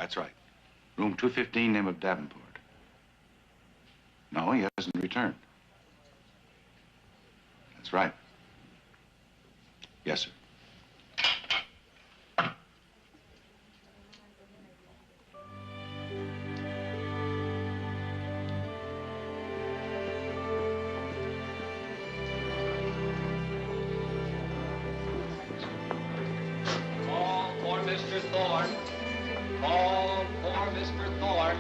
That's right. Room 215, name of Davenport. No, he hasn't returned. That's right. Yes, sir. Call for Mr. Thorne. Call for Mr. Thorne.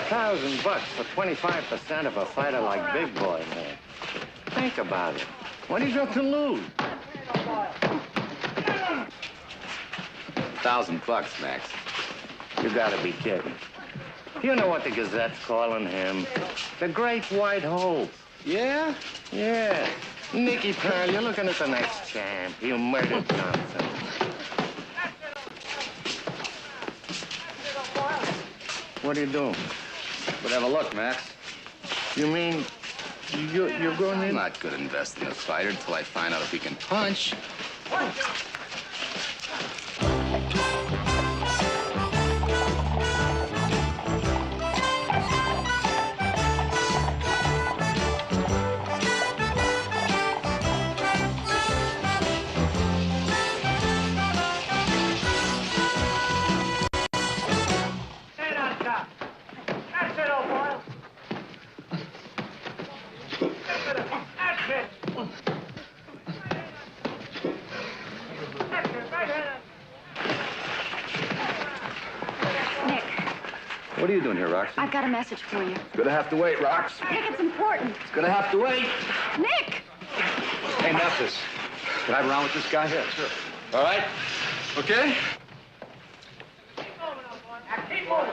$1,000 for 25% of a fighter like Big Boy, man. Think about it. What do you got to lose? $1,000, Max. You gotta be kidding. Do you know what the Gazette's calling him? The Great White Hope. Yeah? Yeah. Nicky, pal, you're looking at the next champ. You murdered Johnson. What are you doing? But have a look, Max. You mean you're going in? I'm not good at investing in a fighter until I find out if he can punch. What are you doing here, Roxy? I've got a message for you. It's gonna have to wait, Rox. Nick, it's important. It's gonna have to wait. Nick! Hey, Memphis. Can I have around with this guy? Yeah, sure. All right? Okay? Keep moving. Keep moving,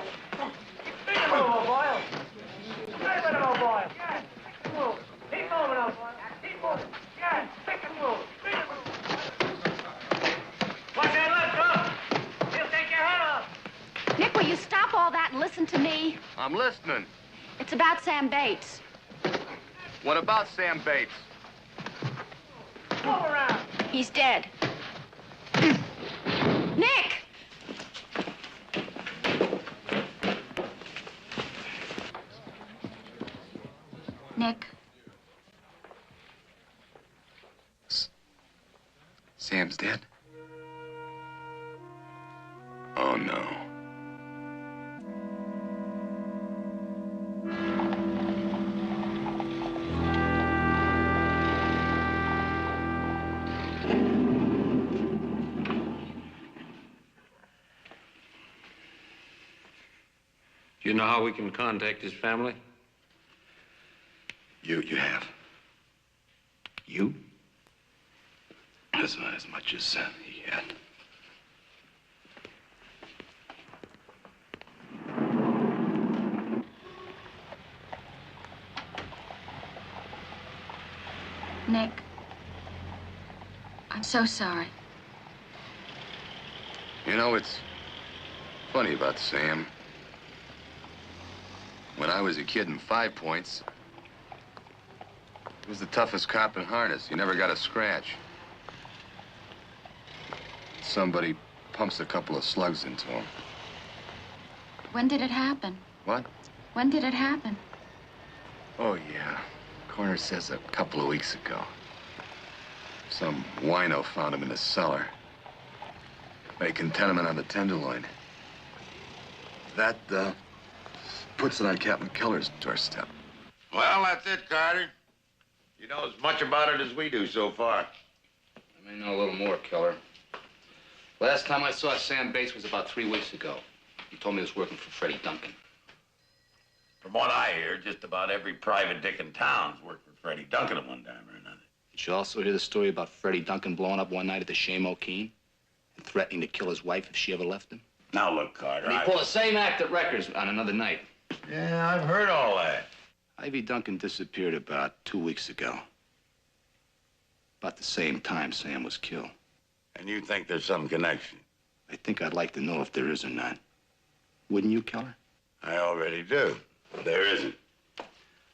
old boy. Keep moving, old boy. Yeah, keep moving. Keep moving, old boy. Keep moving. Yeah, pick and move. Pick and move. Watch that left, up. He'll take your head off. Nick, will you stop all that and listen to me? I'm listening. It's about Sam Bates. What about Sam Bates? Move around. He's dead. Nick! Nick. Sam's dead? Oh, no. Do you know how we can contact his family? You have. You? That's not as much as he had. Nick. I'm so sorry. You know, it's funny about Sam. When I was a kid in 5 Points, he was the toughest cop in harness. He never got a scratch. Somebody pumps a couple of slugs into him. When did it happen? What? When did it happen? Oh, yeah. Coroner says a couple of weeks ago. Some wino found him in the cellar, making tenement on the Tenderloin. That, puts it on Captain Keller's doorstep. Well, that's it, Carter. You know as much about it as we do so far. I may know a little more, Keller. Last time I saw Sam Bates was about 3 weeks ago. He told me he was working for Freddie Duncan. From what I hear, just about every private dick in town's worked for Freddie Duncan at one time or another. Did you also hear the story about Freddie Duncan blowing up one night at the Shame O'Keen and threatening to kill his wife if she ever left him? Now, look, Carter, And he pulled the same act at Records on another night. Yeah, I've heard all that. Ivy Duncan disappeared about 2 weeks ago. About the same time Sam was killed. And you think there's some connection? I think I'd like to know if there is or not. Wouldn't you, Keller? I already do. There isn't.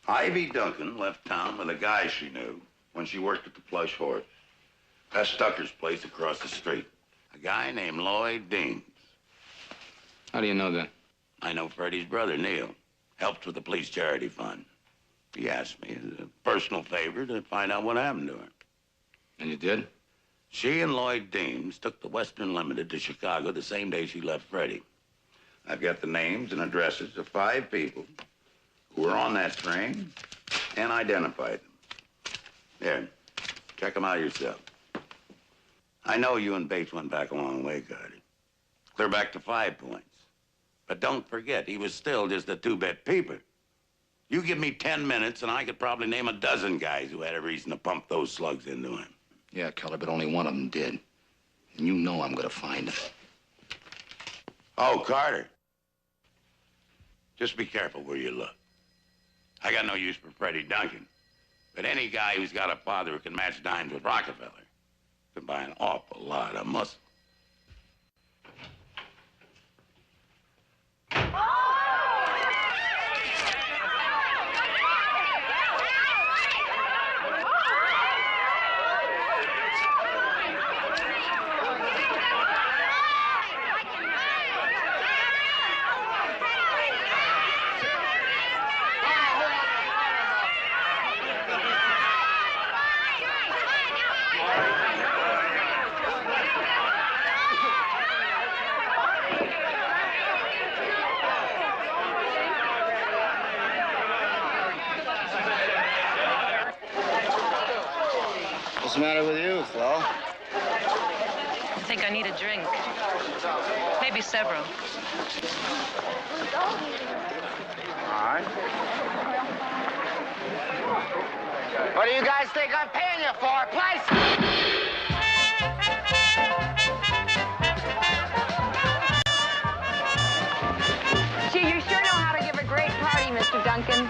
Ivy Duncan left town with a guy she knew when she worked at the Plush Horse. That's Tucker's place across the street. A guy named Lloyd Deans. How do you know that? I know Freddie's brother, Neil. Helped with the police charity fund. He asked me as a personal favor to find out what happened to her. And you did? She and Lloyd Deans took the Western Limited to Chicago the same day she left Freddie. I've got the names and addresses of 5 people who were on that train and identified them. Here, check them out yourself. I know you and Bates went back a long way, Carter. Clear back to 5 Points. But don't forget, he was still just a 2-bit peeper. You give me 10 minutes and I could probably name a dozen guys who had a reason to pump those slugs into him. Yeah, Keller, but only one of them did. And you know I'm gonna find him. Oh, Carter. Just be careful where you look. I got no use for Freddie Duncan, but any guy who's got a father who can match dimes with Rockefeller can buy an awful lot of muscle. What's the matter with you, Flo? think I need a drink. Maybe several. All right. What do you guys think I'm paying you for? Place? Gee, you sure know how to give a great party, Mr. Duncan.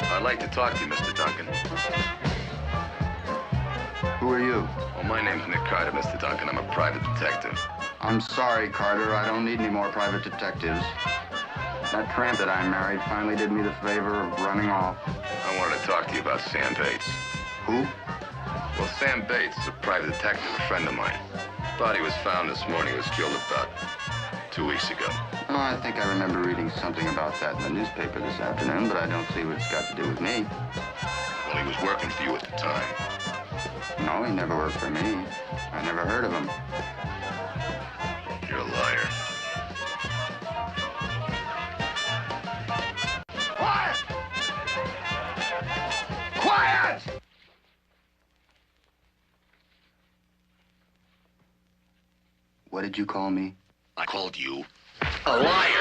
I'd like to talk to you, Mr. Duncan. Who are you? Well, my name's Nick Carter, Mr. Duncan. I'm a private detective. I'm sorry, Carter. I don't need any more private detectives. That tramp that I married finally did me the favor of running off. I wanted to talk to you about Sam Bates. Who? Well, Sam Bates is a private detective, a friend of mine. Body was found this morning. He was killed about 2 weeks ago. Oh, I think I remember reading something about that in the newspaper this afternoon, but I don't see what it's got to do with me. Well, he was working for you at the time. No, he never worked for me. I never heard of him. You're a liar. Quiet! Quiet! What did you call me? I called you a liar.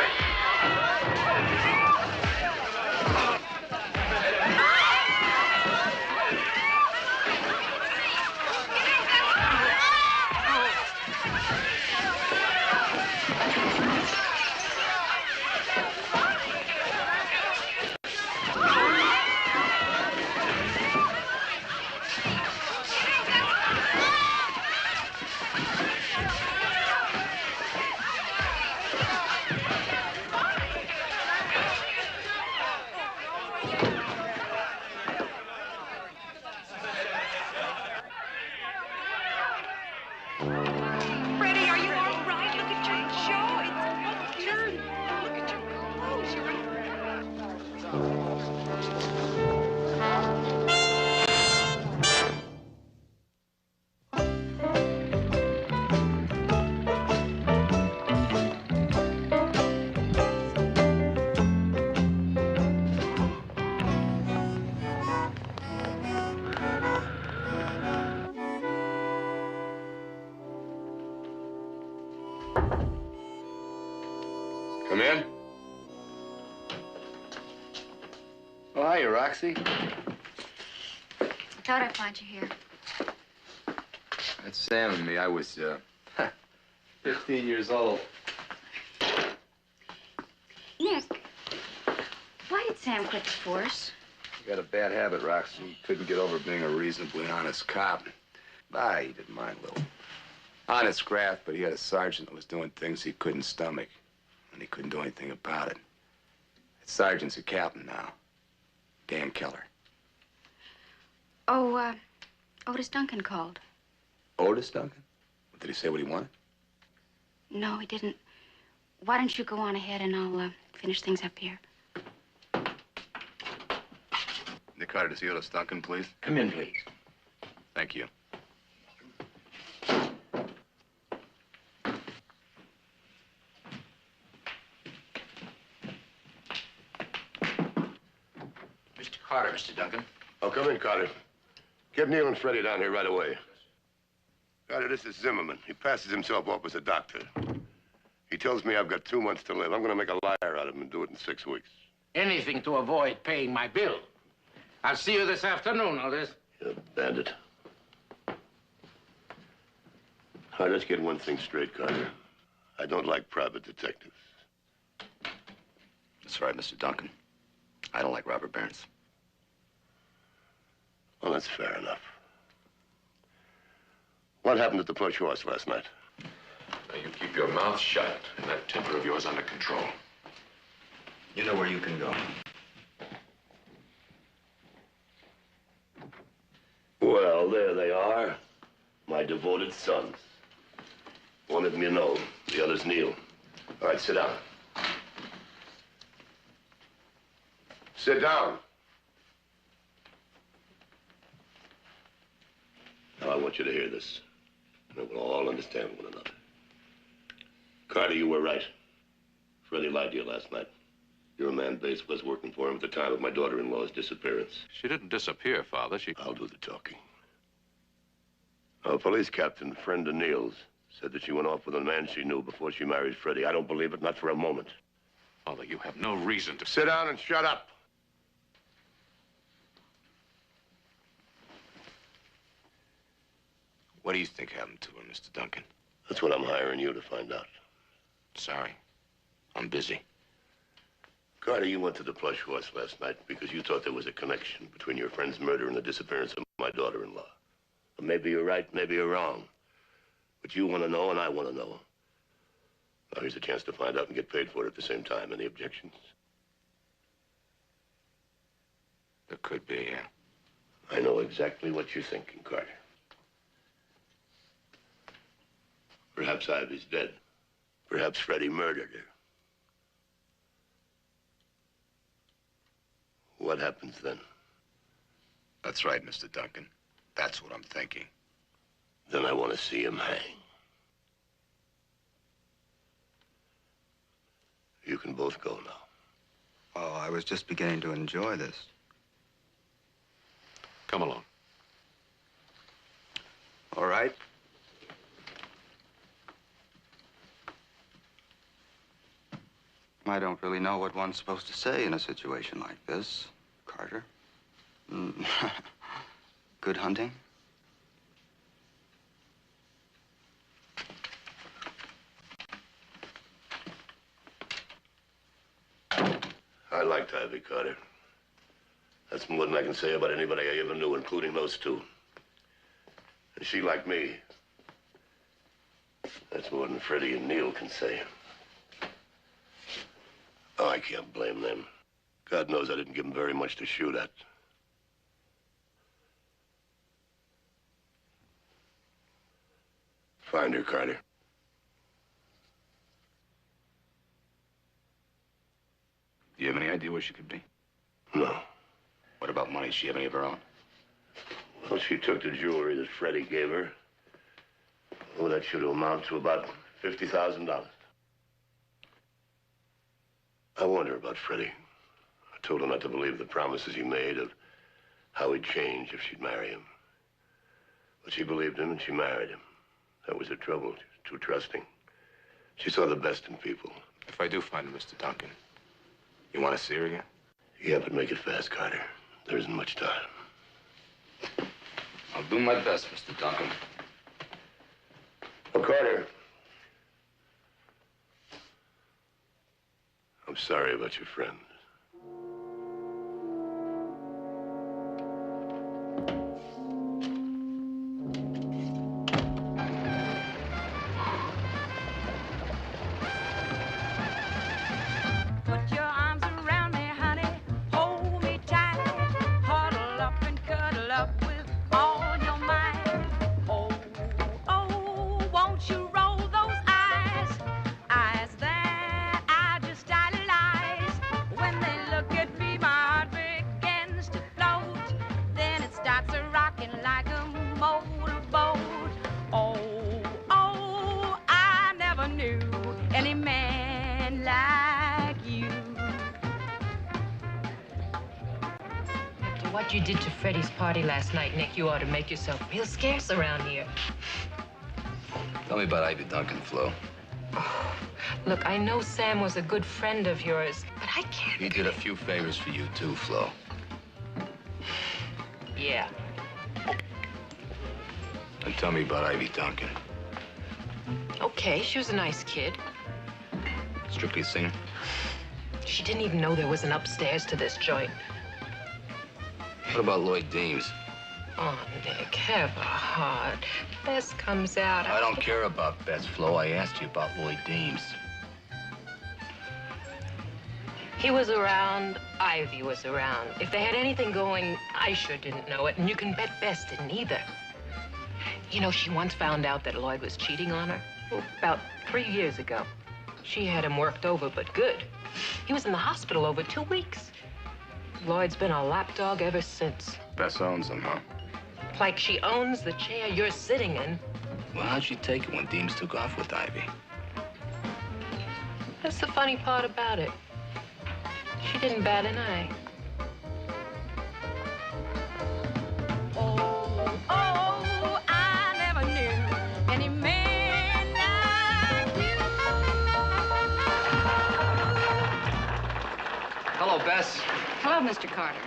Freddie, are you all right? Look at your jaw. It's turned. Look at your clothes. Come in. Oh, hiya, Roxy. I thought I'd find you here. That's Sam and me. I was, 15 years old. Nick, why did Sam quit the force? He got a bad habit, Roxy. He couldn't get over being a reasonably honest cop. He didn't mind a little honest graft, but he had a sergeant that was doing things he couldn't stomach, and he couldn't do anything about it. That sergeant's a captain now, Dan Keller. Oh, Otis Duncan called. Otis Duncan? Did he say what he wanted? No, he didn't. Why don't you go on ahead and I'll finish things up here. Nick Carter to see Otis Duncan, please. Come in, please. Thank you. Mr. Carter, Mr. Duncan. Oh, come in, Carter. Get Neil and Freddie down here right away. Carter, this is Zimmerman. He passes himself off as a doctor. He tells me I've got 2 months to live. I'm going to make a liar out of him and do it in 6 weeks. Anything to avoid paying my bill. I'll see you this afternoon, Otis. You bandit. All right, let's get one thing straight, Carter. I don't like private detectives. That's right, Mr. Duncan. I don't like robber barons. Well, that's fair enough. What happened at the Plush Horse last night? Now, you keep your mouth shut and that temper of yours under control. You know where you can go. Well, there they are. My devoted sons. One of them you know, the other's Neil. All right, sit down. Sit down. I want you to hear this. And we'll all understand one another. Carter, you were right. Freddie lied to you last night. Your man Bates was working for him at the time of my daughter-in-law's disappearance. She didn't disappear, Father. I'll do the talking. A police captain, a friend of Neil's, said that she went off with a man she knew before she married Freddie. I don't believe it, not for a moment. Father, you have no reason to... Sit down and shut up. What do you think happened to her, Mr. Duncan? That's what I'm hiring you to find out. Sorry. I'm busy. Carter, you went to the Plush Horse last night because you thought there was a connection between your friend's murder and the disappearance of my daughter-in-law. Maybe you're right, maybe you're wrong. But you want to know and I want to know. Now here's a chance to find out and get paid for it at the same time. Any objections? There could be, yeah. I know exactly what you're thinking, Carter. Perhaps Ivy's dead. Perhaps Freddie murdered her. What happens then? That's right, Mr. Duncan. That's what I'm thinking. Then I want to see him hang. You can both go now. Oh, I was just beginning to enjoy this. Come along. All right. I don't really know what one's supposed to say in a situation like this, Carter. Good hunting? I liked Ivy, Carter. That's more than I can say about anybody I ever knew, including those two. And she liked me. That's more than Freddie and Neil can say. Oh, I can't blame them. God knows I didn't give them very much to shoot at. Find her, Carter. Do you have any idea where she could be? No. What about money? Does she have any of her own? Well, she took the jewelry that Freddie gave her. Oh, that should amount to about $50,000. I warned her about Freddie. I told her not to believe the promises he made of how he'd change if she'd marry him. But she believed him and she married him. That was her trouble. She was too trusting. She saw the best in people. If I do find her, Mr. Duncan, you want to see her again? Yeah, but make it fast, Carter. There isn't much time. I'll do my best, Mr. Duncan. Oh, Carter. I'm sorry about your friend. Put your arms around me, honey. Hold me tight. Huddle up and cuddle up with all your might. Oh, oh, won't you roll those eyes? Eyes that I just idolize. When they look at me, my heart begins to float. Then it starts a rocking like a motorboat. Oh, oh, I never knew any man like you. After what you did to Freddie's party last night, Nick, you ought to make yourself real scarce around here. Tell me about Ivy Duncan, Flo. Look, I know Sam was a good friend of yours, but I can't... He did a few favors for you, too, Flo. Yeah. And tell me about Ivy Duncan. Okay, she was a nice kid. Strictly a singer? She didn't even know there was an upstairs to this joint. What about Lloyd Deems? Oh, Nick, have a heart. Bess comes out. I don't care about Bess, Flo. I asked you about Lloyd Deems. He was around, Ivy was around. If they had anything going, I sure didn't know it, and you can bet Bess didn't either. You know, she once found out that Lloyd was cheating on her. About 3 years ago. She had him worked over, but good. He was in the hospital over 2 weeks. Lloyd's been a lapdog ever since. Bess owns him, huh? Like she owns the chair you're sitting in. Well, how'd she take it when Deems took off with Ivy? That's the funny part about it. She didn't bat an eye. Oh, I never knew any man like you. Hello, Bess. Hello, Mr. Carter.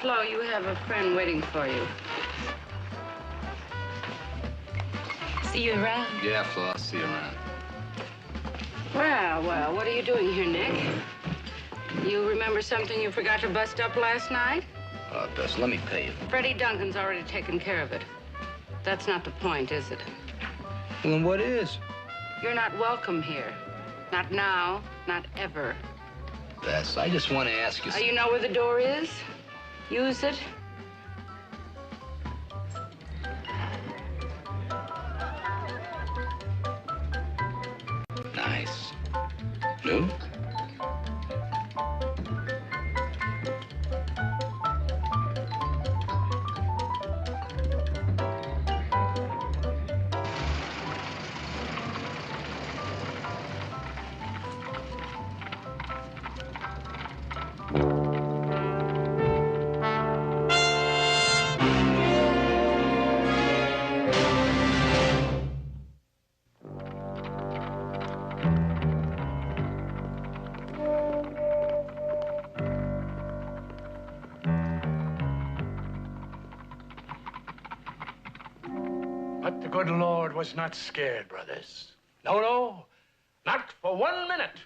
Flo, you have a friend waiting for you. See you around. Yeah, Flo, I'll see you around. Well, what are you doing here, Nick? You remember something you forgot to bust up last night? Bess, let me pay you. Freddie Duncan's already taken care of it. That's not the point, is it? Well, then what is? You're not welcome here. Not now, not ever. Bess, I just want to ask you You know where the door is? Use it. Nice. New? But the good Lord was not scared, brothers. No, not for 1 minute.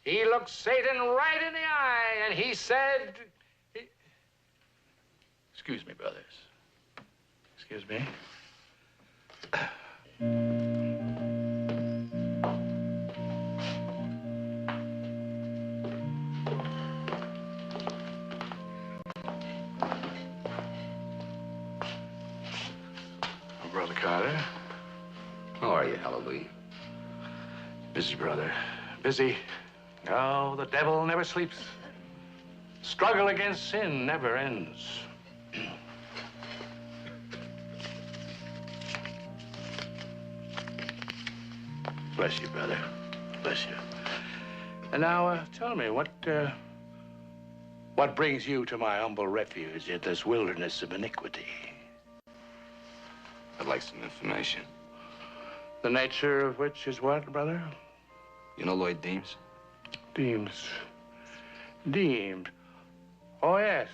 He looked Satan right in the eye, and he said... Excuse me, brothers. Excuse me. Brother Carter. How are you, Hallelujah? Busy, brother. Busy. Oh, the devil never sleeps. Struggle against sin never ends. Bless you, brother. Bless you. And now, tell me, what brings you to my humble refuge in this wilderness of iniquity? I'd like some information. The nature of which is what, brother? You know Lloyd Deems? Deems. Oh, yes.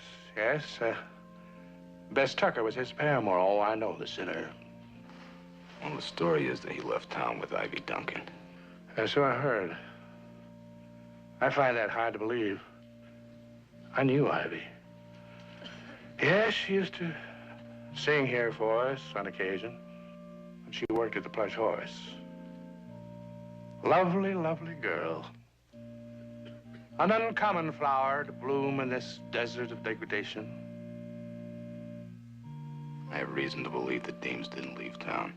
Bess Tucker was his paramour. Oh, I know the sinner. Well, the story is that he left town with Ivy Duncan. So I heard. I find that hard to believe. I knew Ivy. Yes, she used to sing here for us on occasion. And she worked at the Plush Horse. Lovely, lovely girl. An uncommon flower to bloom in this desert of degradation. I have reason to believe that Deems didn't leave town.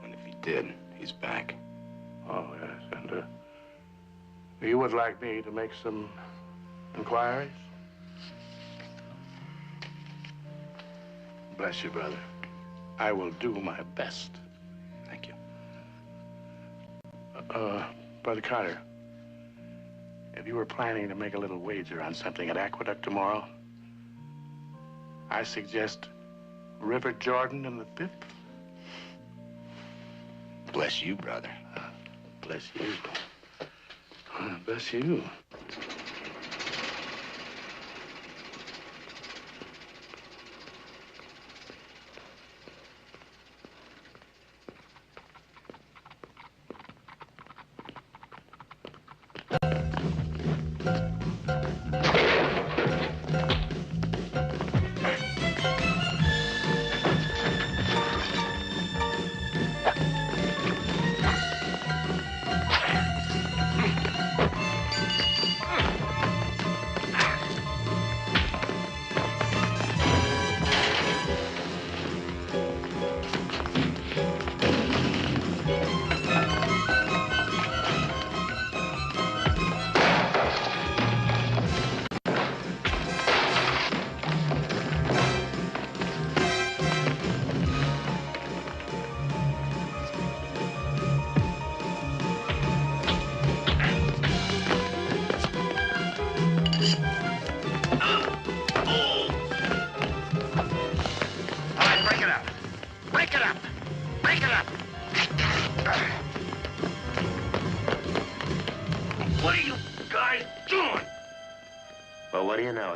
And if he did, he's back. Oh, yes. And you would like me to make some inquiries? Bless you, brother. I will do my best. Thank you. Brother Carter, if you were planning to make a little wager on something at Aqueduct tomorrow, I suggest River Jordan in the 5th. Bless you, brother. Bless you. Bless you.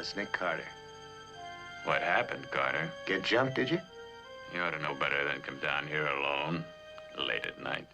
it's Nick Carter. What happened, Carter? Get jumped, did you? You ought to know better than come down here alone, late at night.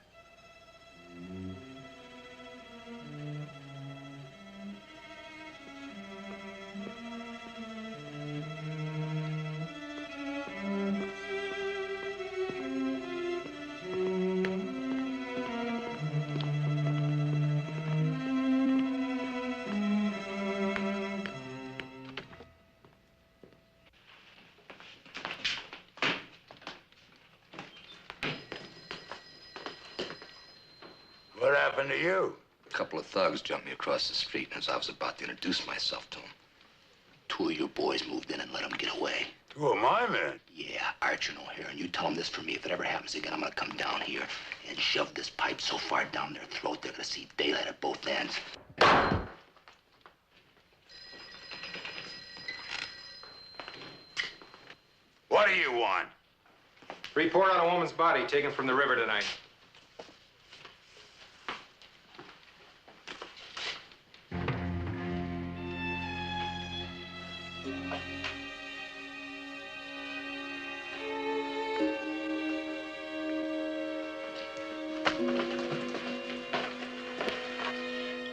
What happened to you? A couple of thugs jumped me across the street, and as I was about to introduce myself to them, two of your boys moved in and let them get away. Two of my men? Yeah, Archer and O'Hare, and you tell them this for me. If it ever happens again, I'm gonna come down here and shove this pipe so far down their throat, they're gonna see daylight at both ends. What do you want? Report on a woman's body taken from the river tonight.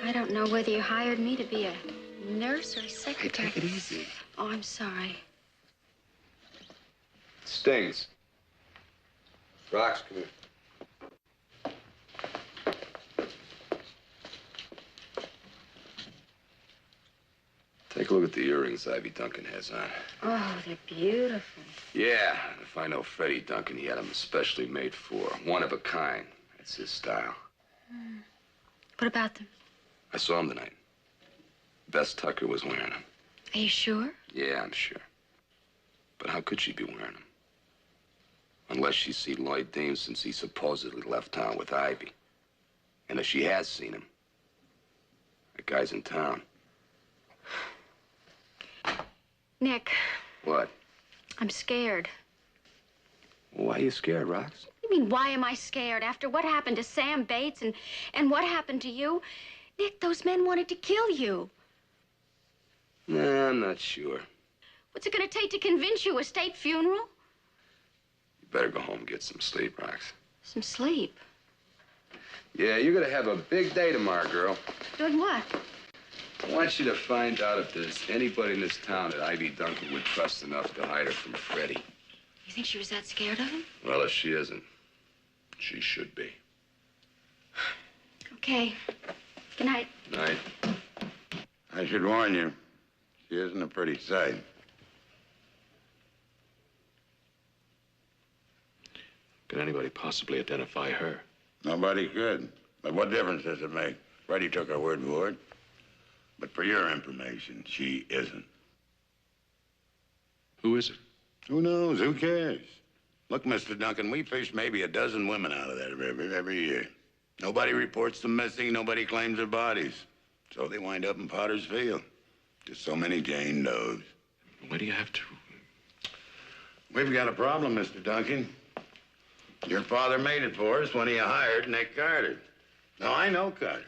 I don't know whether you hired me to be a nurse or a secretary. Hey, take it easy. Oh, I'm sorry. Stings. Rocks, come here. Take a look at the earrings Ivy Duncan has on. Oh, they're beautiful. Yeah, if I know Freddie Duncan, he had them especially made for. One of a kind. That's his style. What about them? I saw him tonight. Bess Tucker was wearing them. Are you sure? Yeah, I'm sure. But how could she be wearing them? Unless she's seen Lloyd Deems since he supposedly left town with Ivy. And if she has seen him, that guy's in town. Nick, What? I'm scared. Why are you scared, Rox? I mean, why am I scared? After what happened to Sam Bates and what happened to you? Nick, those men wanted to kill you. Nah, I'm not sure. What's it going to take to convince you? A state funeral? You better go home and get some sleep, Rox. Some sleep. Yeah, you're gonna have a big day tomorrow, girl. Doing what? I want you to find out if there's anybody in this town that Ivy Duncan would trust enough to hide her from Freddie. You think she was that scared of him? Well, if she isn't, she should be. Okay. Good night. Night. I should warn you, she isn't a pretty sight. Can anybody possibly identify her? Nobody could. But what difference does it make? Freddie took our word for it. But for your information, she isn't. Who is it? Who knows? Who cares? Look, Mr. Duncan, we fish maybe a dozen women out of that river every year. Nobody reports them missing. Nobody claims their bodies. So they wind up in Potter's Field. Just so many Jane Does. Why do you have to? We've got a problem, Mr. Duncan. Your father made it for us when he hired Nick Carter. Now, I know Carter.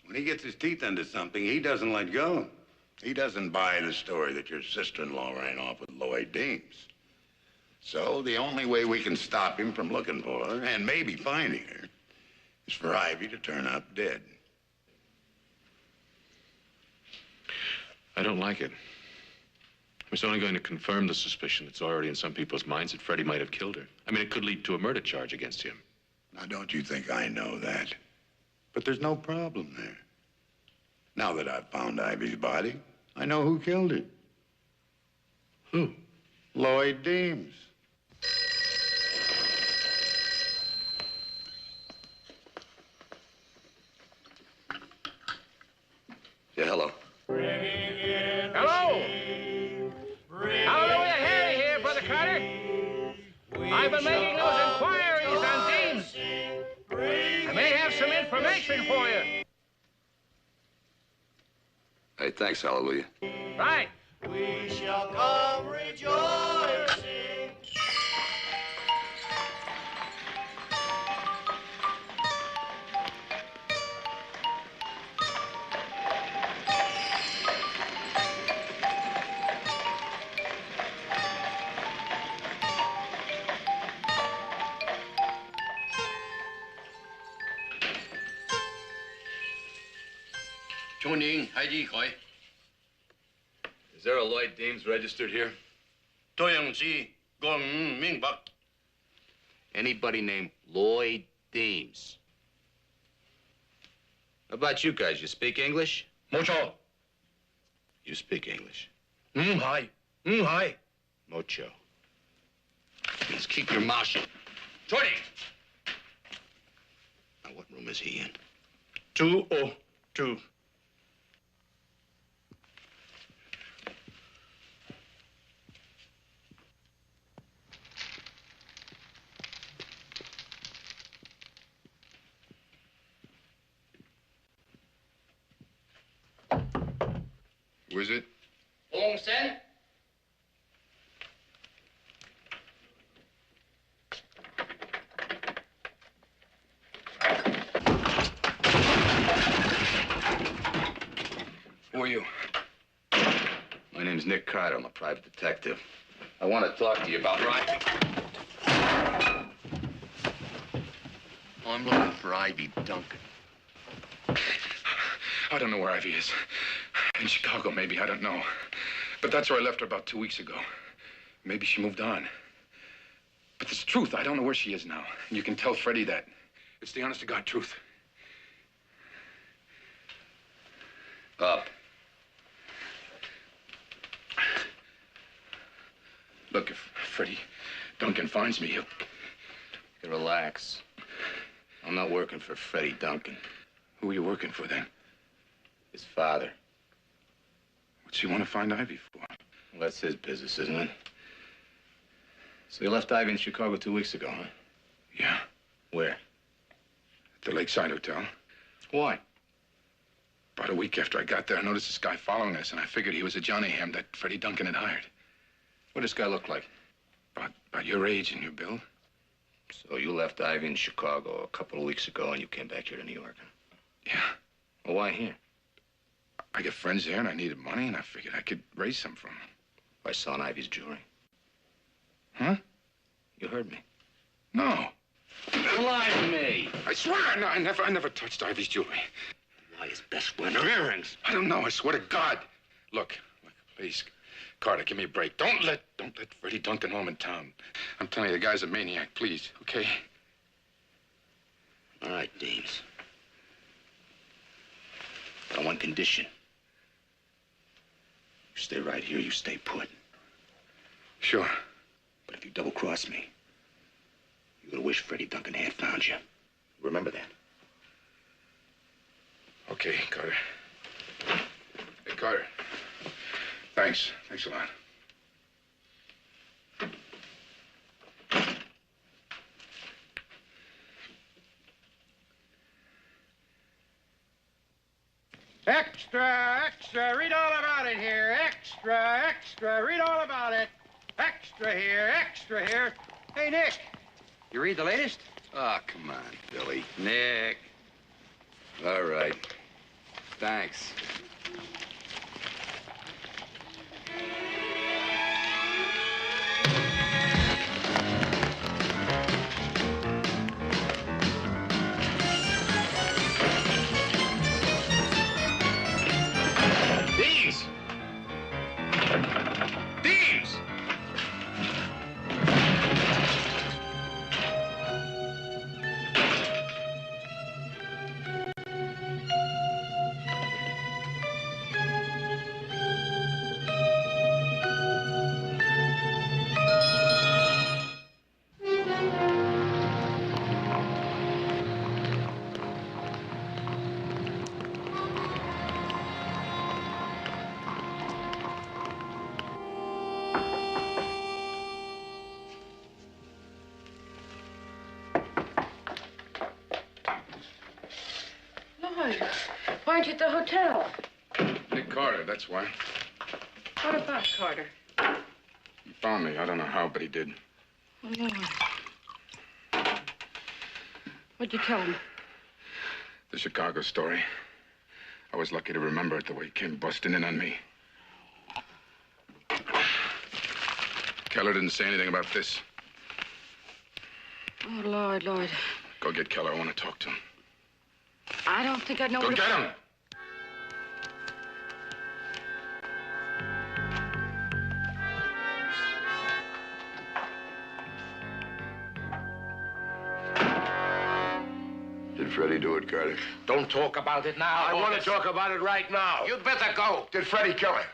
When he gets his teeth into something, he doesn't let go. He doesn't buy the story that your sister-in-law ran off with Lloyd Deems. So the only way we can stop him from looking for her, and maybe finding her, is for Ivy to turn up dead. I don't like it. It's only going to confirm the suspicion that's already in some people's minds that Freddie might have killed her. I mean, it could lead to a murder charge against him. Now, don't you think I know that? But there's no problem there. Now that I've found Ivy's body, I know who killed her. Who? Lloyd Deems. Yeah, hello. Hello! Hallelujah, Harry here, Brother Carter. I've been making those inquiries on Deems. I may have some information for you. Hey, thanks, Hallelujah. Right. We shall come rejoicing. Is there a Lloyd Deems registered here? Anybody named Lloyd Deems? How about you guys? You speak English? Mocho. You speak English. Hi. Mocho. Means keep your mouth shut. Jordy. Now, what room is he in? 202. Who is it? Long Sen? Who are you? My name's Nick Carter. I'm a private detective. I want to talk to you about I'm looking for Ivy Duncan. I don't know where Ivy is. In Chicago, maybe. I don't know. But that's where I left her about 2 weeks ago. Maybe she moved on. But it's the truth. I don't know where she is now. And you can tell Freddie that. It's the honest-to-God truth. Up. Look, if Freddie Duncan finds me, he'll... Relax. I'm not working for Freddie Duncan. Who are you working for, then? His father. What's he want to find Ivy for? Well, that's his business, isn't it? So you left Ivy in Chicago 2 weeks ago, huh? Yeah. Where? At the Lakeside Hotel. Why? About a week after I got there, I noticed this guy following us, and I figured he was a Johnny Ham that Freddie Duncan had hired. What does this guy look like? About your age and your build. So you left Ivy in Chicago a couple of weeks ago, and you came back here to New York, huh? Yeah. Well, why here? I got friends there, and I needed money, and I figured I could raise some from them. By selling Ivy's jewelry. Huh? You heard me. No. Lie to me. I swear, no, I never touched Ivy's jewelry. Why is best wearing her earrings? I don't know. I swear to God. Look, please, Carter, give me a break. Don't let Freddie Duncan home in town. I'm telling you, the guy's a maniac. Please, okay? All right, Deems. But on one condition. You stay right here, you stay put. Sure. But if you double-cross me, you're gonna wish Freddie Duncan had found you. Remember that. Okay, Carter. Hey, Carter. Thanks. Thanks a lot. Extra, extra, read all about it here. Extra, extra, read all about it. Extra here, extra here. Hey, Nick, you read the latest? Oh, come on, Billy. Nick. All right. Thanks. Deems! Deems! Lloyd, why aren't you at the hotel? Nick Carter, that's why. What about Carter? He found me. I don't know how, but he did. Oh, Lord. What'd you tell him? The Chicago story. I was lucky to remember it the way he came busting in on me. Keller didn't say anything about this. Oh, Lloyd, Lloyd. Go get Keller. I want to talk to him. I don't think I know Go what get him! Did Freddie do it, Carter? Don't talk about it now. I want to talk about it right now. You'd better go. Did Freddie kill her?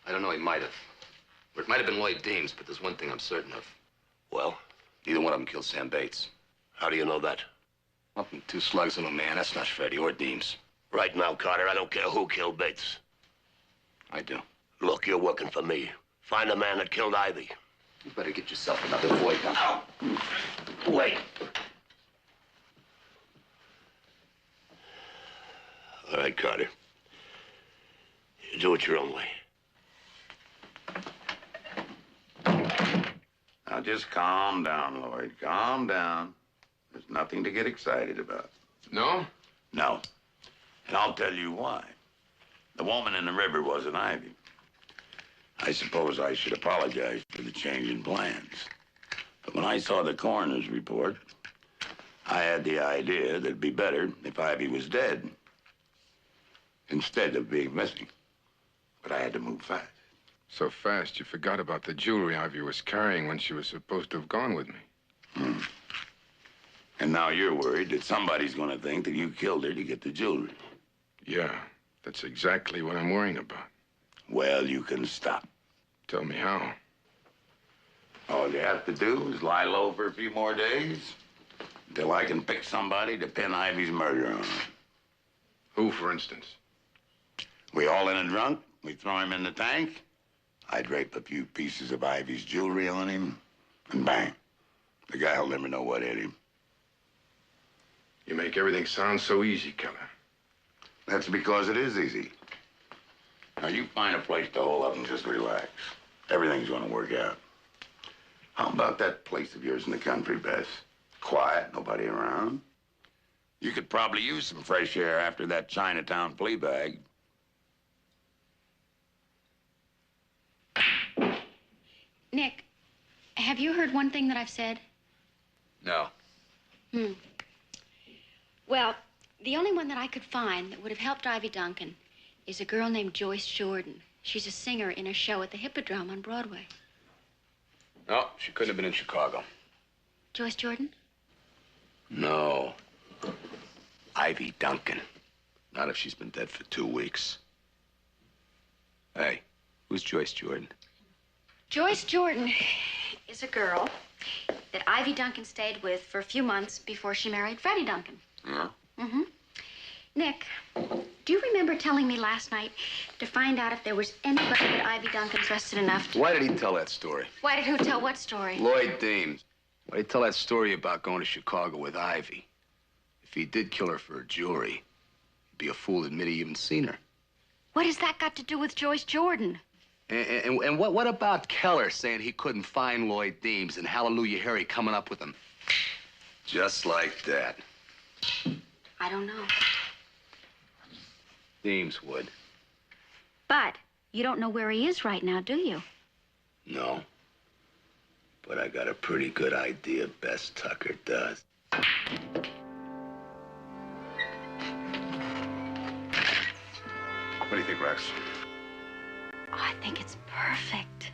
I don't know, he might have. Or it might have been Lloyd Deems, but there's one thing I'm certain of. Well? Neither one of them killed Sam Bates. How do you know that? Up in 2 slugs in a man, that's not Freddie or Deems. Right now, Carter, I don't care who killed Bates. I do. Look, you're working for me. Find the man that killed Ivy. You better get yourself another boy gun. Oh. Wait. All right, Carter. You do it your own way. Now, just calm down, Lloyd. Calm down. There's nothing to get excited about. No? No. And I'll tell you why. The woman in the river wasn't Ivy. I suppose I should apologize for the change in plans. But when I saw the coroner's report, I had the idea that it'd be better if Ivy was dead instead of being missing. But I had to move fast. So fast, you forgot about the jewelry Ivy was carrying when she was supposed to have gone with me. And now you're worried that somebody's going to think that you killed her to get the jewelry. Yeah, that's exactly what I'm worrying about. Well, you can stop. Tell me how. All you have to do is lie low for a few more days until I can pick somebody to pin Ivy's murder on. Who, for instance? We all in a drunk, we throw him in the tank, I drape a few pieces of Ivy's jewelry on him, and bang. The guy will never know what hit him. You make everything sound so easy, Keller. That's because it is easy. Now, you find a place to hole up and just relax. Everything's gonna work out. How about that place of yours in the country, Bess? Quiet, nobody around. You could probably use some fresh air after that Chinatown flea bag. Nick, have you heard one thing that I've said? No. Well, the only one that I could find that would have helped Ivy Duncan is a girl named Joyce Jordan. She's a singer in a show at the Hippodrome on Broadway. No, she couldn't have been in Chicago. Joyce Jordan? No. Ivy Duncan. Not if she's been dead for 2 weeks. Hey, who's Joyce Jordan? Joyce Jordan is a girl that Ivy Duncan stayed with for a few months before she married Freddie Duncan. Yeah? Mm-hmm. Nick, do you remember telling me last night to find out if there was anybody that Ivy Duncan trusted enough to... Why did he tell that story? Why did who tell what story? Lloyd Deems. Why did he tell that story about going to Chicago with Ivy? If he did kill her for her jewelry, he'd be a fool to admit he even seen her. What has that got to do with Joyce Jordan? And what about Keller saying he couldn't find Lloyd Deems and Hallelujah Harry coming up with him? Just like that. I don't know. Deems would. But you don't know where he is right now, do you? No. But I got a pretty good idea Bess Tucker does. What do you think, Rex? Oh, I think it's perfect.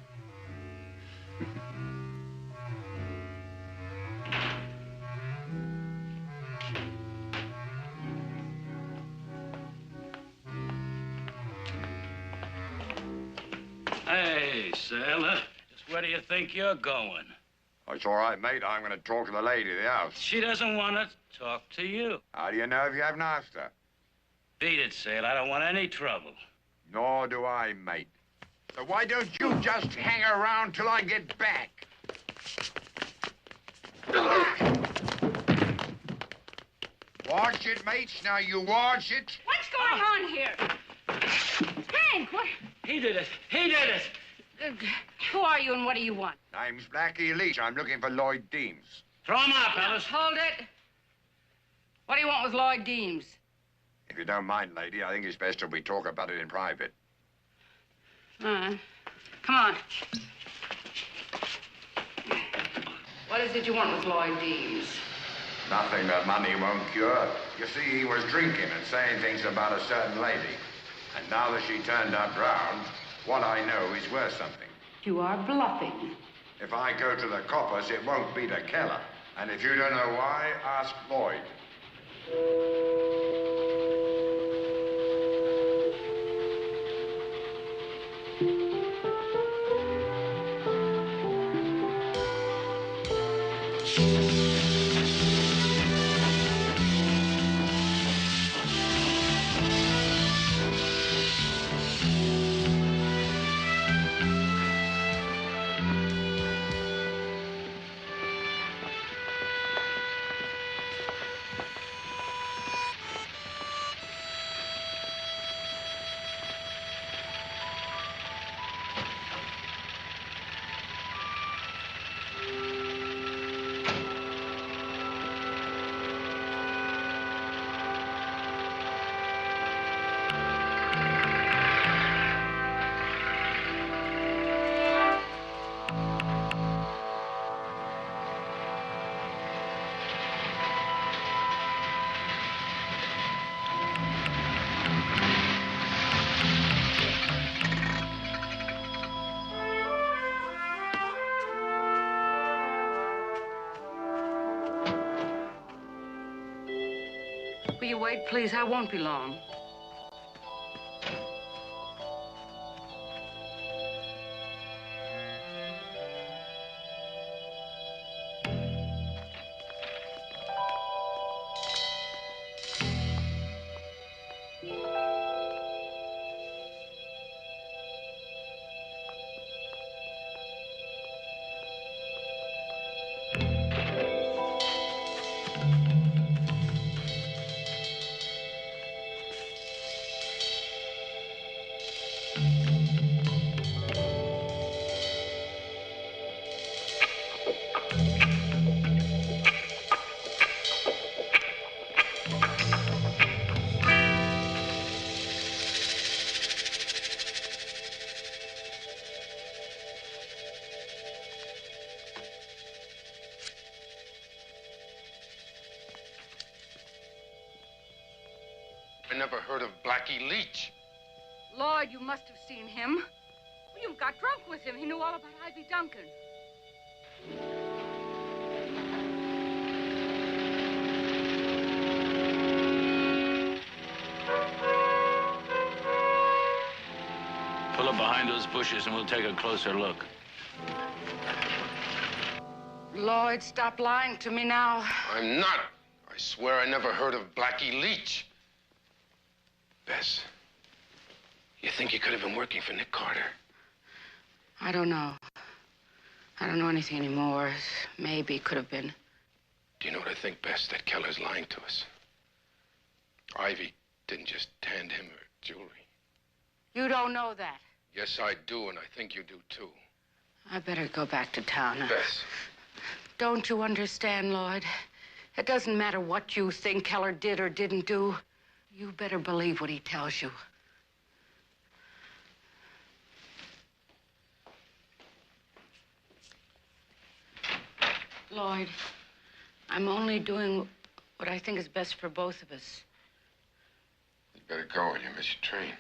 Hey, sailor. Just where do you think you're going? It's all right, mate. I'm going to talk to the lady of the house. She doesn't want to talk to you. How do you know if you haven't asked her? Beat it, sailor. I don't want any trouble. Nor do I, mate. So why don't you just hang around till I get back? Watch it, mates. Now you watch it. What's going on here? Hank, what? He did it. He did it. Who are you and what do you want? Name's Blackie Leach. I'm looking for Lloyd Deems. Throw him out, fellas. Hold it. What do you want with Lloyd Deems? If you don't mind, lady, I think it's best if we talk about it in private. Come on. What is it you want with Lloyd Deems? Nothing that money won't cure. You see, he was drinking and saying things about a certain lady. And now that she turned up round, what I know is worth something. You are bluffing. If I go to the coppers, it won't be to Keller. And if you don't know why, ask Lloyd. Will you wait, please? I won't be long. I never heard of Blackie Leach. Lloyd, you must have seen him. You got drunk with him. He knew all about Ivy Duncan. Pull up behind those bushes and we'll take a closer look. Lloyd, stop lying to me now. I'm not. I swear I never heard of Blackie Leach. Bess, you think you could have been working for Nick Carter? I don't know. I don't know anything anymore. Maybe could have been. Do you know what I think, Bess? That Keller's lying to us. Ivy didn't just hand him her jewelry. You don't know that. Yes, I do, and I think you do, too. I better go back to town. Bess. Don't you understand, Lloyd? It doesn't matter what you think Keller did or didn't do. You better believe what he tells you. Lloyd, I'm only doing what I think is best for both of us. You better go or you miss your train.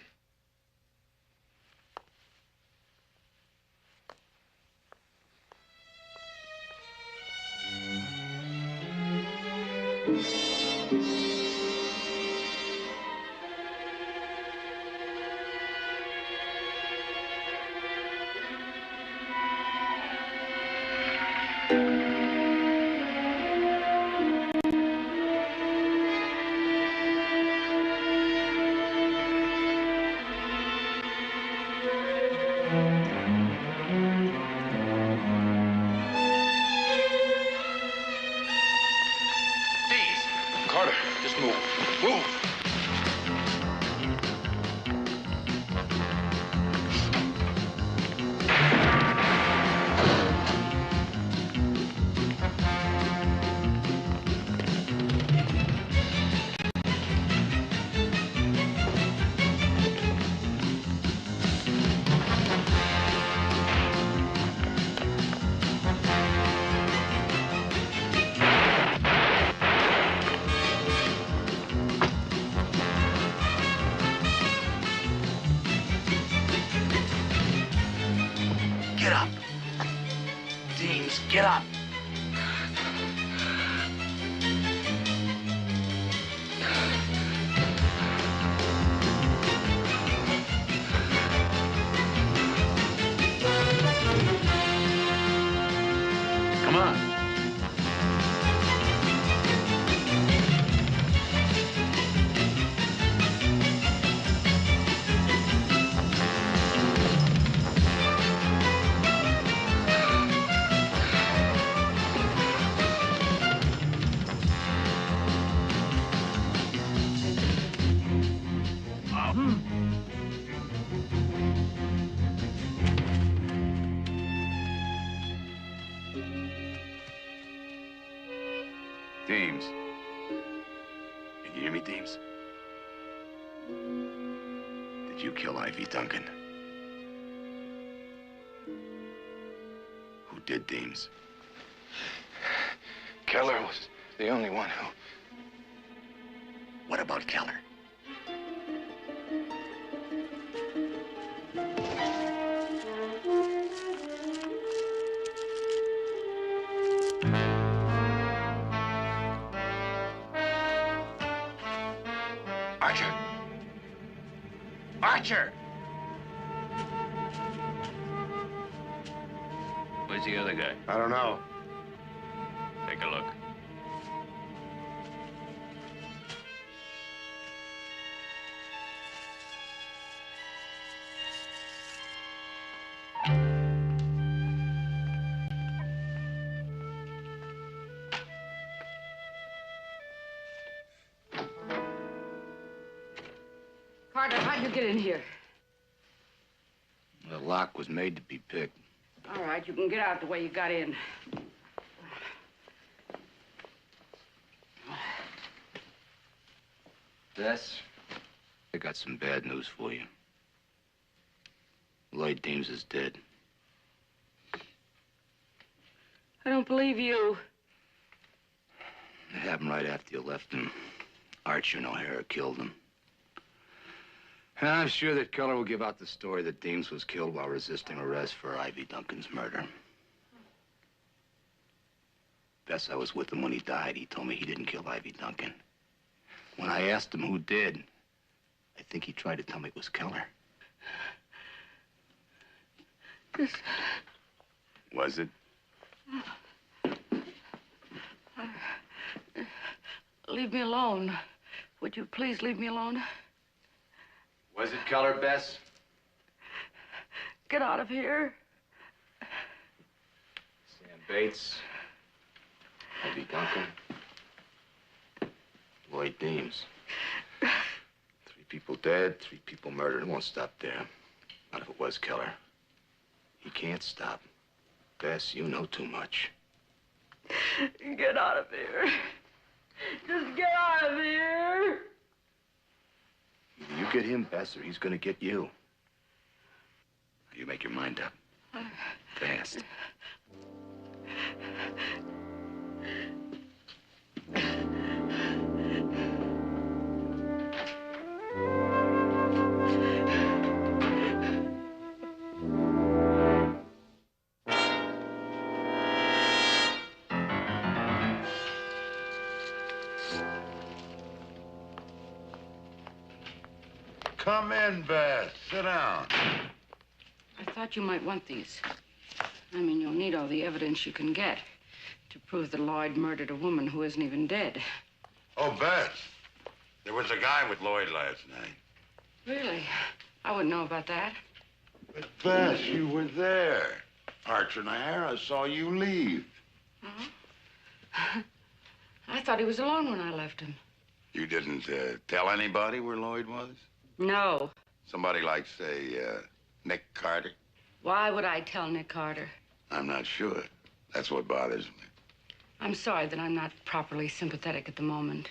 Carter, just move. Move! Get up. Deans, get up. Come on. Deems. Can you hear me, Deems? Did you kill Ivy Duncan? Who did, Deems? Keller was the only one who... What about Keller? Archer! Archer! Where's the other guy? I don't know. Take a look. Carter, how'd you get in here? The lock was made to be picked. All right, you can get out the way you got in. Bess? I got some bad news for you. Lloyd Deems is dead. I don't believe you. It happened right after you left him. Archer and O'Hara killed him. And I'm sure that Keller will give out the story that Deems was killed while resisting arrest for Ivy Duncan's murder. Bess, I was with him when he died. He told me he didn't kill Ivy Duncan. When I asked him who did, I think he tried to tell me it was Keller. Was it? Leave me alone. Would you please leave me alone? Was it Keller, Bess? Get out of here. Sam Bates. Ivy Duncan. Lloyd Deems. 3 people dead, 3 people murdered. It won't stop there. Not if it was Keller. He can't stop. Bess, you know too much. Get out of here. Just get out of here. Either you get him, Bess, or he's gonna get you. You make your mind up. Fast. Come in, Beth. Sit down. I thought you might want these. I mean, you'll need all the evidence you can get to prove that Lloyd murdered a woman who isn't even dead. Oh, Beth. There was a guy with Lloyd last night. Really? I wouldn't know about that. But, Beth, you were there. Archer and O'Hara saw you leave. Oh? I thought he was alone when I left him. You didn't tell anybody where Lloyd was? No. Somebody like, say, Nick Carter? Why would I tell Nick Carter? I'm not sure. That's what bothers me. I'm sorry that I'm not properly sympathetic at the moment.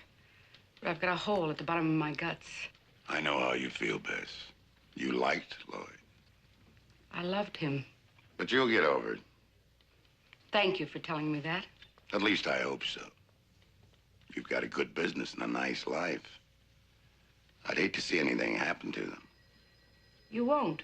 But I've got a hole at the bottom of my guts. I know how you feel, Bess. You liked Lloyd. I loved him. But you'll get over it. Thank you for telling me that. At least I hope so. You've got a good business and a nice life. I'd hate to see anything happen to them. You won't.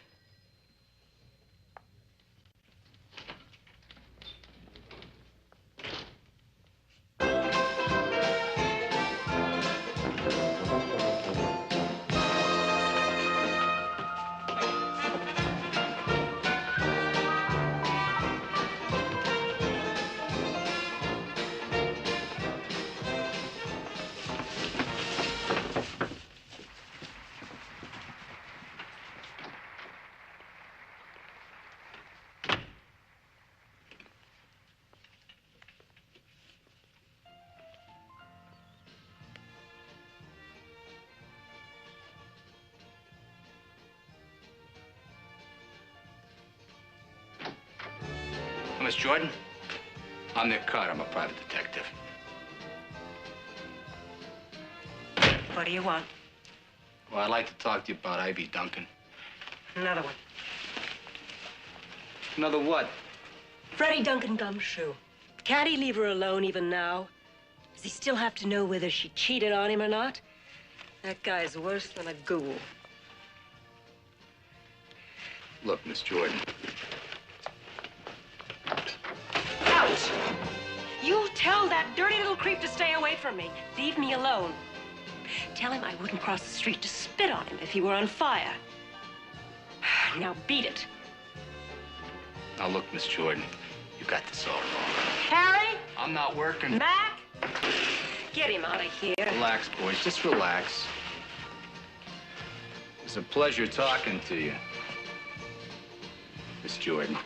Miss Jordan, I'm Nick Carter. I'm a private detective. What do you want? Well, I'd like to talk to you about Ivy Duncan. Another one. Another what? Freddie Duncan Gumshoe. Can't he leave her alone even now? Does he still have to know whether she cheated on him or not? That guy's worse than a ghoul. Look, Miss Jordan. Out! You tell that dirty little creep to stay away from me. Leave me alone. Tell him I wouldn't cross the street to spit on him if he were on fire. Now beat it. Now, look, Miss Jordan, you got this all wrong. Harry? I'm not working. Mac? Get him out of here. Relax, boys. Just relax. It's a pleasure talking to you, Miss Jordan.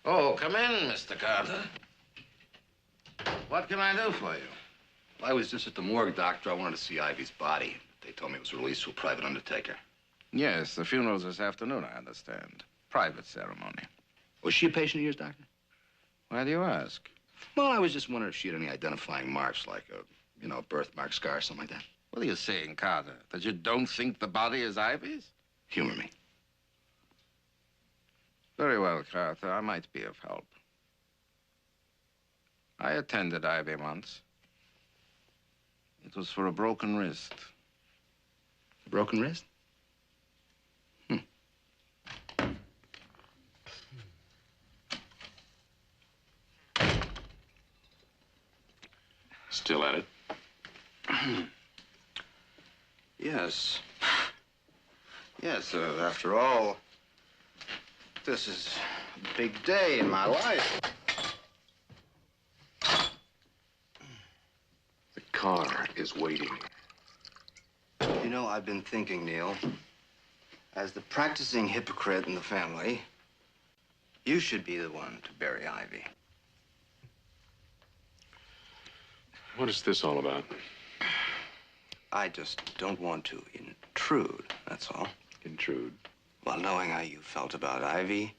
Oh, come in, Mr. Carter. What can I do for you? Well, I was just at the morgue, Doctor. I wanted to see Ivy's body. They told me it was released to a private undertaker. Yes, the funeral's this afternoon, I understand. Private ceremony. Was she a patient of yours, Doctor? Why do you ask? Well, I was just wondering if she had any identifying marks, like a birthmark, scar, or something like that. What are you saying, Carter? That you don't think the body is Ivy's? Humor me. Very well, Carter. I might be of help. I attended Ivy once. It was for a broken wrist. A broken wrist? Still at it? Yes. Yes, after all, this is a big day in my life. The car is waiting. You know, I've been thinking, Neil, as the practicing hypocrite in the family, you should be the one to bury Ivy. What is this all about? I just don't want to intrude, that's all. Intrude? Well, knowing how you felt about Ivy,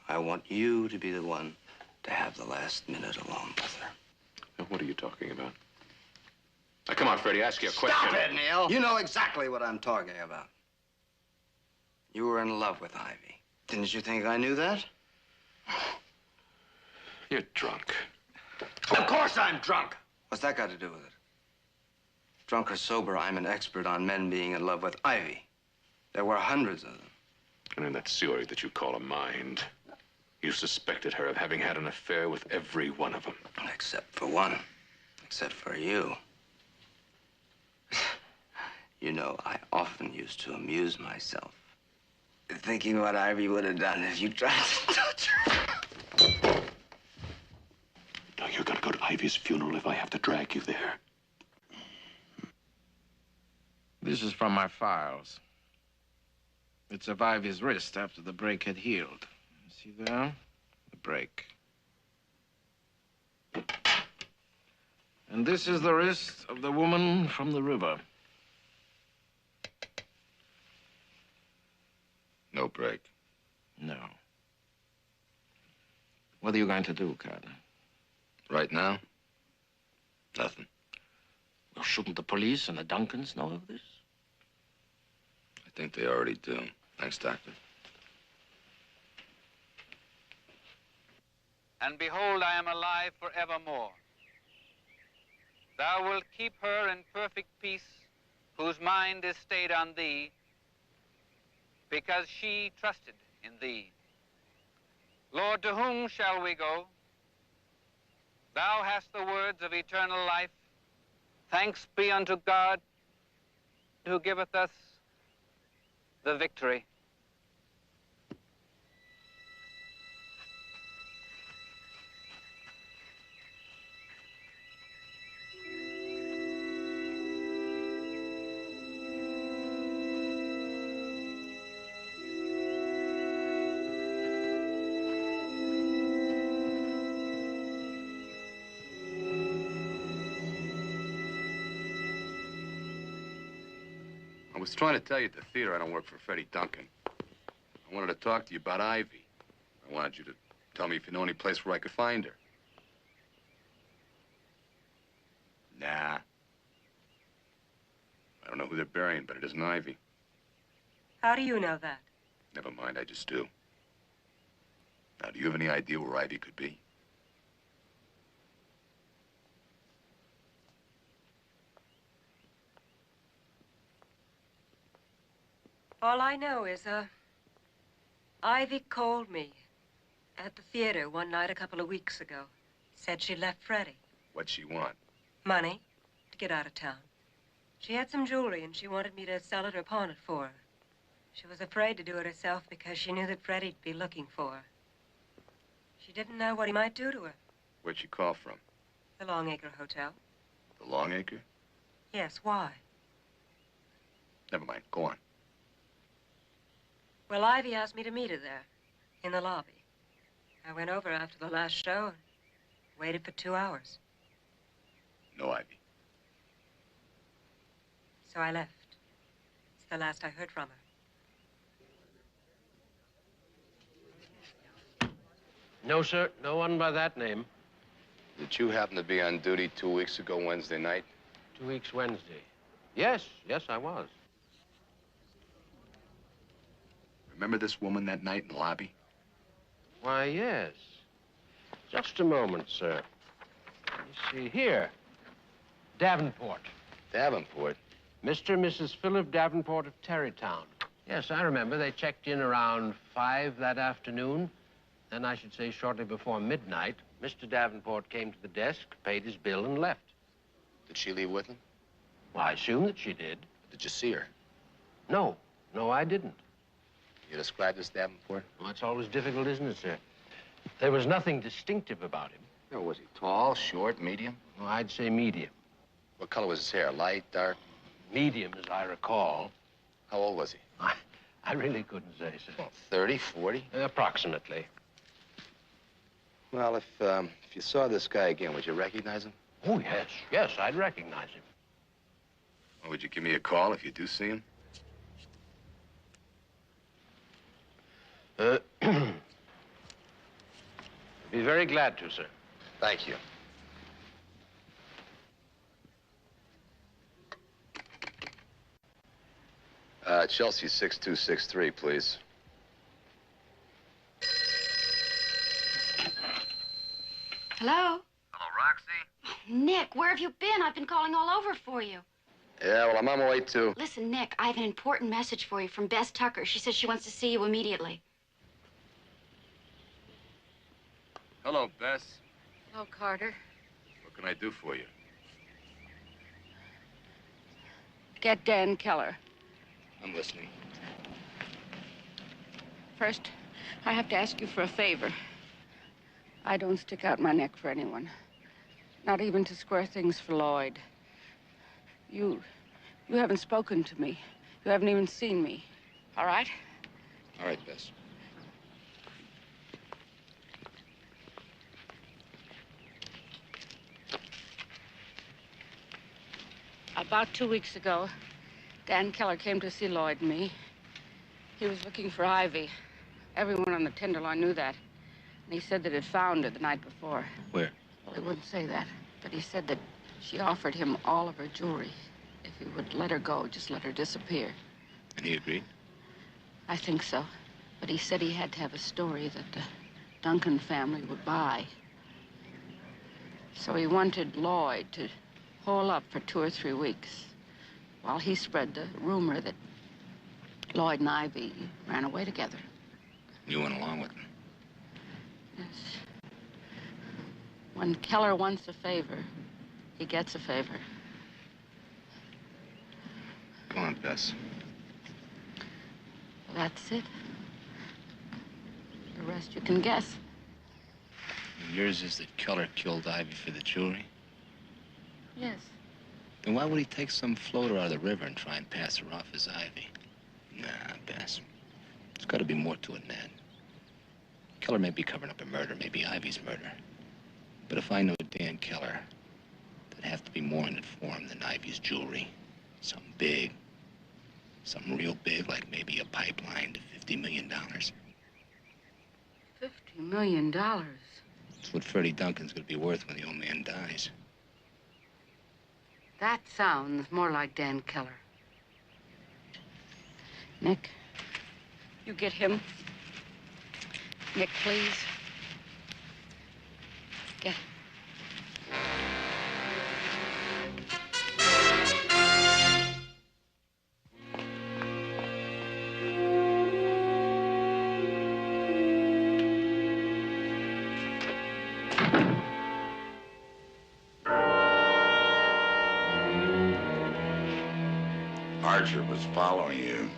I want you to be the one to have the last minute alone with her. Now, what are you talking about? Now, come on, Freddie, ask you a question. Stop it, Neil! You know exactly what I'm talking about. You were in love with Ivy. Didn't you think I knew that? You're drunk. Of course I'm drunk! What's that got to do with it? Drunk or sober, I'm an expert on men being in love with Ivy. There were hundreds of them. And in that sewer that you call a mind, you suspected her of having had an affair with every one of them. Except for one. Except for you. You know, I often used to amuse myself thinking what Ivy would have done if you tried to touch her. Now, you're gonna go to Ivy's funeral if I have to drag you there. This is from my files. It's of Ivy's wrist after the break had healed. See there? The break. And this is the wrist of the woman from the river. No break. No. What are you going to do, Carter? Right now? Nothing. Well, shouldn't the police and the Duncans know of this? I think they already do. Thanks, Doctor. And behold, I am alive forevermore. Thou wilt keep her in perfect peace, whose mind is stayed on thee, because she trusted in thee. Lord, to whom shall we go? Thou hast the words of eternal life. Thanks be unto God, who giveth us the victory. was trying to tell you at the theater I don't work for Freddie Duncan. I wanted to talk to you about Ivy. I wanted you to tell me if you know any place where I could find her. Nah. I don't know who they're burying, but it isn't Ivy. How do you know that? Never mind, I just do. Now, do you have any idea where Ivy could be? All I know is, Ivy called me at the theater one night a couple of weeks ago. Said she left Freddie. What'd she want? Money to get out of town. She had some jewelry and she wanted me to sell it or pawn it for her. She was afraid to do it herself because she knew that Freddie'd be looking for her. She didn't know what he might do to her. Where'd she call from? The Longacre Hotel. The Longacre? Yes, why? Never mind, go on. Well, Ivy asked me to meet her there, in the lobby. I went over after the last show and waited for 2 hours. No Ivy. So I left. It's the last I heard from her. No, sir. No one by that name. Did you happen to be on duty 2 weeks ago Wednesday night? 2 weeks Wednesday. Yes, I was. Remember this woman that night in the lobby? Why, yes. Just a moment, sir. Let me see here. Davenport. Davenport? Mr. and Mrs. Philip Davenport of Tarrytown. Yes, I remember. They checked in around 5 that afternoon. Then I should say shortly before midnight, Mr. Davenport came to the desk, paid his bill, and left. Did she leave with him? Well, I assume that she did. Did you see her? No, I didn't. You described this Davenport? Well, it's always difficult, isn't it, sir? There was nothing distinctive about him. No, was he tall, short, medium? Well, I'd say medium. What color was his hair? Light, dark? Medium, as I recall. How old was he? I really couldn't say, sir. Well, 30, 40? Approximately. Well, if you saw this guy again, would you recognize him? Oh, yes, I'd recognize him. Well, would you give me a call if you do see him? I'd be very glad to, sir. Thank you. Chelsea 6263, please. Hello? Hello, Roxy? Nick, where have you been? I've been calling all over for you. Yeah, well, I'm on my way to... Listen, Nick, I have an important message for you from Bess Tucker. She says she wants to see you immediately. Hello, Bess. Hello, Carter. What can I do for you? Get Dan Keller. I'm listening. First, I have to ask you for a favor. I don't stick out my neck for anyone. Not even to square things for Lloyd. You haven't spoken to me. You haven't even seen me. All right? All right, Bess. About 2 weeks ago, Dan Keller came to see Lloyd and me. He was looking for Ivy. Everyone on the Tenderloin knew that. And he said that he'd found her the night before. Where? Well, he wouldn't say that. But he said that she offered him all of her jewelry. If he would let her go, just let her disappear. And he agreed? I think so. But he said he had to have a story that the Duncan family would buy. So he wanted Lloyd to hole up for 2 or 3 weeks while he spread the rumor that Lloyd and Ivy ran away together. You went along with him? Yes. When Keller wants a favor, he gets a favor. Go on, Bess. That's it. The rest you can guess. And yours is that Keller killed Ivy for the jewelry? Yes. Then why would he take some floater out of the river and try and pass her off as Ivy? Nah, Bess. There's got to be more to it than that. Keller may be covering up a murder, maybe Ivy's murder. But if I know Dan Keller, there'd have to be more in it for him than Ivy's jewelry. Something big. Something real big, like maybe a pipeline to $50 million. $50 million? That's what Freddie Duncan's gonna be worth when the old man dies. That sounds more like Dan Keller. Nick, you get him. Nick, please. Get him. Archer was following you.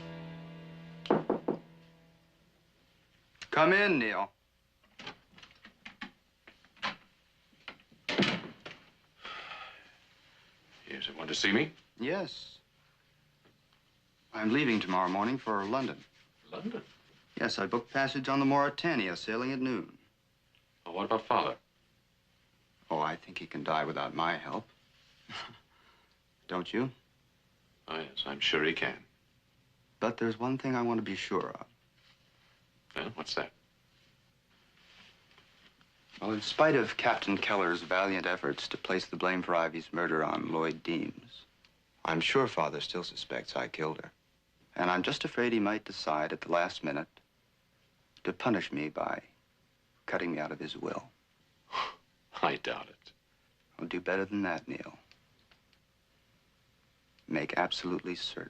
Come in, Neil. Yes, you want to see me? Yes. I'm leaving tomorrow morning for London. London? Yes, I booked passage on the Mauretania, sailing at noon. Oh, what about Father? Oh, I think he can die without my help. Don't you? Oh, yes, I'm sure he can. But there's one thing I want to be sure of. Well, what's that? Well, in spite of Captain Keller's valiant efforts to place the blame for Ivy's murder on Lloyd Deems, I'm sure Father still suspects I killed her. And I'm just afraid he might decide at the last minute to punish me by cutting me out of his will. I doubt it. I'll do better than that, Neil. Make absolutely certain.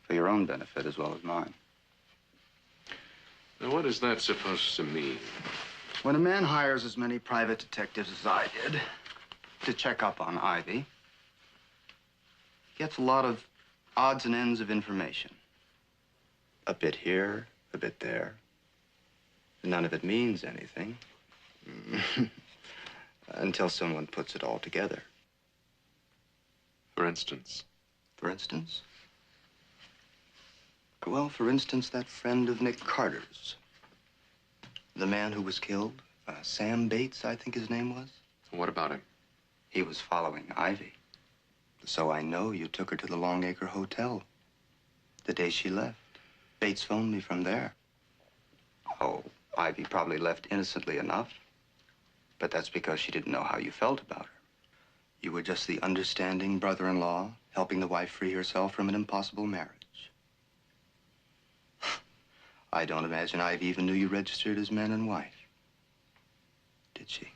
For your own benefit as well as mine. Now, what is that supposed to mean? When a man hires as many private detectives as I did to check up on Ivy, he gets a lot of odds and ends of information. A bit here, a bit there. None of it means anything. Until someone puts it all together. For instance? For instance? Well, for instance, that friend of Nick Carter's. The man who was killed, Sam Bates, I think his name was. What about him? He was following Ivy. So I know you took her to the Longacre Hotel the day she left. Bates phoned me from there. Oh, Ivy probably left innocently enough. But that's because she didn't know how you felt about her. You were just the understanding brother-in-law, helping the wife free herself from an impossible marriage. I don't imagine Ivy even knew you registered as man and wife. Did she?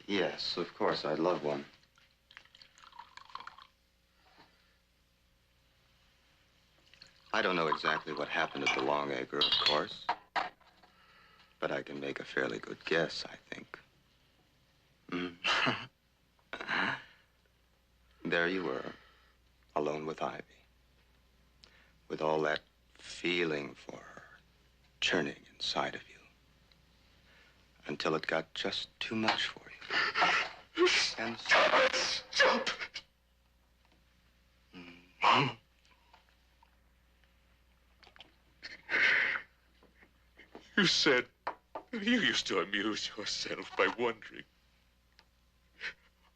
Yes, of course, I'd love one. I don't know exactly what happened at the Longacre, of course. But I can make a fairly good guess, I think. There you were, alone with Ivy. With all that feeling for her churning inside of you. Until it got just too much for you. And Stop! You said you used to amuse yourself by wondering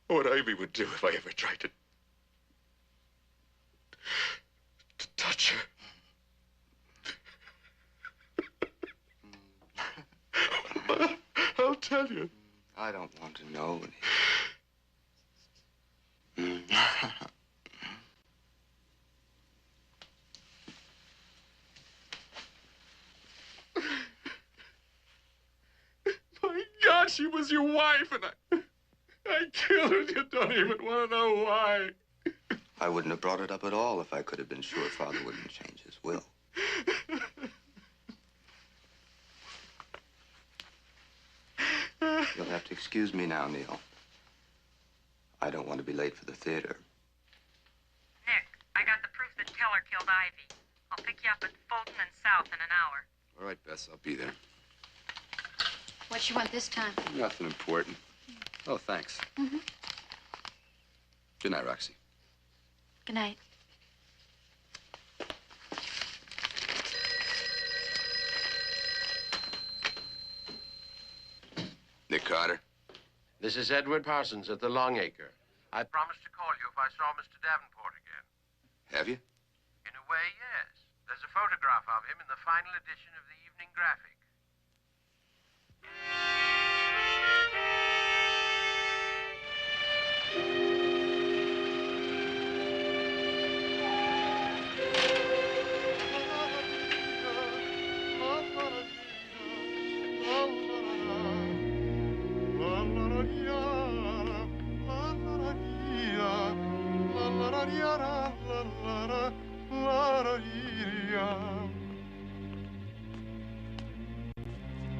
what Ivy would do if I ever tried to touch her. I'll tell you. I don't want to know. My God, she was your wife, and I killed her. You don't even want to know why. I wouldn't have brought it up at all if I could have been sure Father wouldn't change his will. You'll have to excuse me now, Neil. I don't want to be late for the theater. Nick, I got the proof that Keller killed Ivy. I'll pick you up at Fulton and South in an hour. All right, Bess, I'll be there. What you want this time? Nothing important. Oh, thanks. Mm-hmm. Good night, Roxy. Good night. Carter? This is Edward Parsons at the Longacre. I promised to call you if I saw Mr. Davenport again. Have you? In a way, yes. There's a photograph of him in the final edition of the Evening Graphic.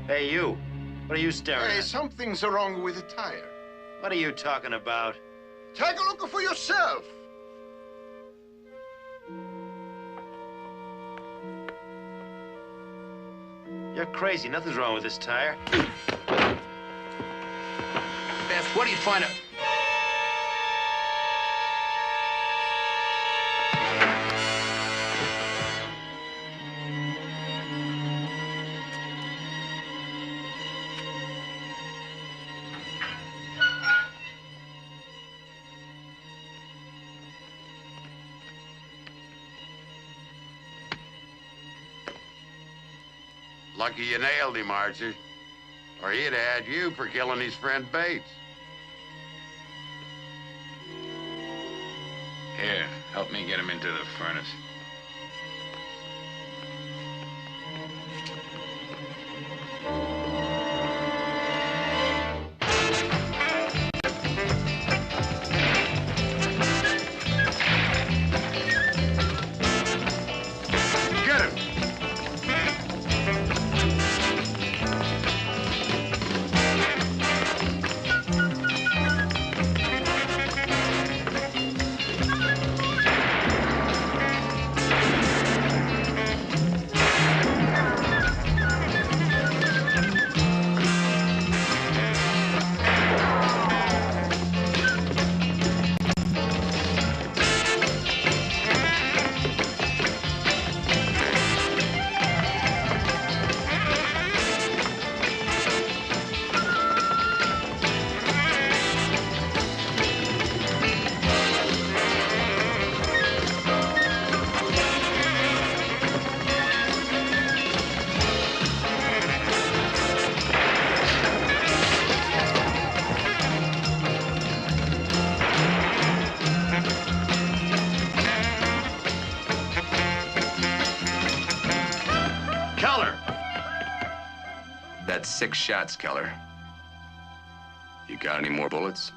Hey, you. What are you staring Hey, at? something's wrong with the tire. What are you talking about? Take a look for yourself. You're crazy. Nothing's wrong with this tire. Beth, what do you find out? Lucky you nailed him, Archie. Or he'd have had you for killing his friend Bates. Here, help me get him into the furnace. Get him! Keller! That's 6 shots, Keller. You got any more bullets?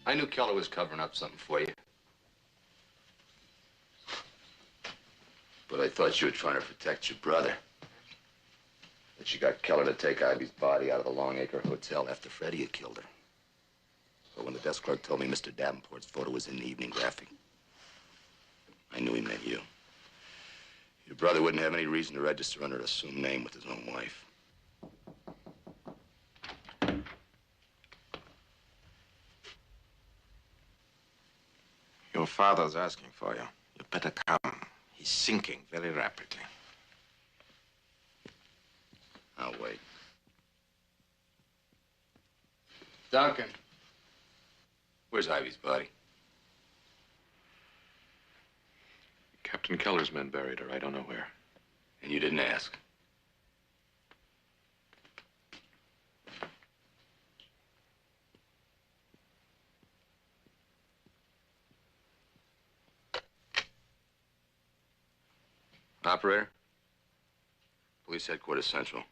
I knew Keller was covering up something for you. But I thought you were trying to protect your brother. That you got Keller to take Ivy's body out of the Longacre Hotel after Freddie had killed her. But when the desk clerk told me Mr. Davenport's photo was in the Evening Graphic, I knew he meant you. Your brother wouldn't have any reason to register under an assumed name with his own wife. Your father's asking for you. You better come. He's sinking very rapidly. I'll wait. Duncan. Where's Ivy's body? Captain Keller's men buried her. I don't know where. And you didn't ask? Operator? Police Headquarters Central.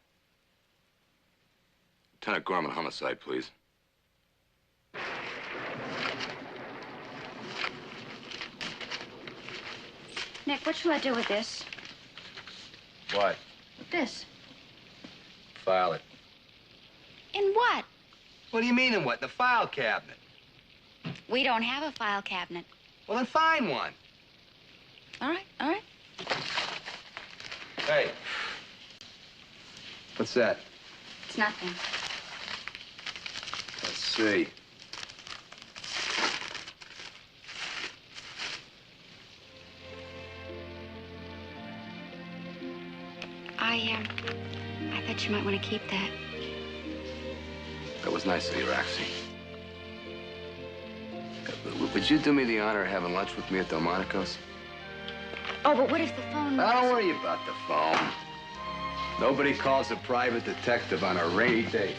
Lieutenant Gorman, homicide, please. Nick, what shall I do with this? What? With this? File it. In what? What do you mean in what? The file cabinet. We don't have a file cabinet. Well, then find one. All right, all right. Hey. What's that? It's nothing. Let's see. I thought you might want to keep that. That was nice of you, Roxy. Would you do me the honor of having lunch with me at Delmonico's? Oh, but what if the phone... Don't worry about the phone. Nobody calls a private detective on a rainy day.